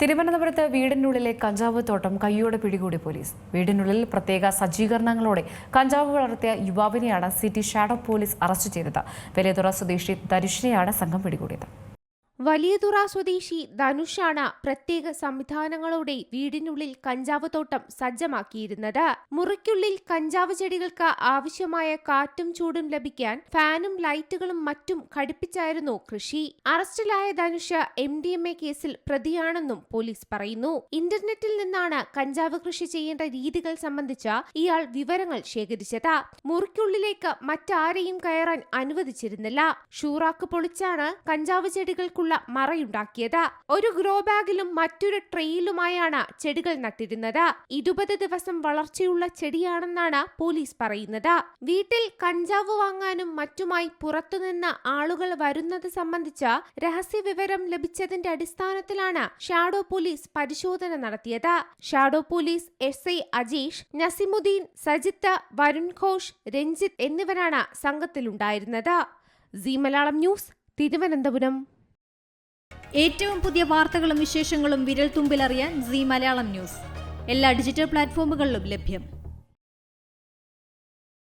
തിരുവനന്തപുരത്ത് വീടിനുള്ളിലെ കഞ്ചാവ് തോട്ടം കയ്യോടെ പിടികൂടി പോലീസ്. വീടിനുള്ളിൽ പ്രത്യേക സജ്ജീകരണങ്ങളോടെ കഞ്ചാവ് വളർത്തിയ യുവാവിനെയാണ് സിറ്റി ഷാഡോ പോലീസ് അറസ്റ്റ് ചെയ്തത്. വലിയതുറ സ്വദേശി ധനുഷിനെയാണ് സംഘം പിടികൂടിയത്. വലിയതുറ സ്വദേശി ധനുഷാണ് പ്രത്യേക സംവിധാനങ്ങളോടെ വീടിനുള്ളിൽ കഞ്ചാവ് തോട്ടം സജ്ജമാക്കിയിരുന്നത്. മുറിക്കുള്ളിൽ കഞ്ചാവ് ചെടികൾക്ക് ആവശ്യമായ കാറ്റും ചൂടും ലഭിക്കാൻ ഫാനും ലൈറ്റുകളും മറ്റും ഘടിപ്പിച്ചായിരുന്നു കൃഷി. അറസ്റ്റിലായ ധനുഷ് MDMA കേസിൽ പ്രതിയാണെന്നും പോലീസ് പറയുന്നു. ഇന്റർനെറ്റിൽ നിന്നാണ് കഞ്ചാവ് കൃഷി ചെയ്യേണ്ട രീതികൾ സംബന്ധിച്ച ഇയാൾ വിവരങ്ങൾ ശേഖരിച്ചത്. മുറിക്കുള്ളിലേക്ക് മറ്റാരെയും കയറാൻ അനുവദിച്ചിരുന്നില്ല. ഷൂറാക്ക് പൊളിച്ചാണ് കഞ്ചാവ് ചെടികൾക്കുള്ള മറയുണ്ടാക്കിയത്. ഒരു ഗ്രോ ബാഗിലും മറ്റൊരു ട്രെയിലുമായാണ് ചെടികൾ നട്ടിരുന്നത്. 20 ദിവസം വളർച്ചയുള്ള ചെടിയാണെന്നാണ് പോലീസ് പറയുന്നത്. വീട്ടിൽ കഞ്ചാവ് വാങ്ങാനും മറ്റുമായി പുറത്തുനിന്ന് ആളുകൾ വരുന്നത് സംബന്ധിച്ച രഹസ്യ വിവരം ലഭിച്ചതിന്റെ അടിസ്ഥാനത്തിലാണ് ഷാഡോ പോലീസ് പരിശോധന നടത്തിയത്. Shadow police SI Ajeesh, Nasimuddin, Sajith, Varun Ghosh, Ranjith എന്നിവരാണ് സംഘത്തിലുണ്ടായിരുന്നത്. Zee Malayalam news, Thiruvananthapuram. ഏറ്റവും പുതിയ വാർത്തകളും വിശേഷങ്ങളും വിരൽത്തുമ്പിലറിയാൻ സീ മലയാളം ന്യൂസ് എല്ലാ ഡിജിറ്റൽ പ്ലാറ്റ്ഫോമുകളിലും ലഭ്യം.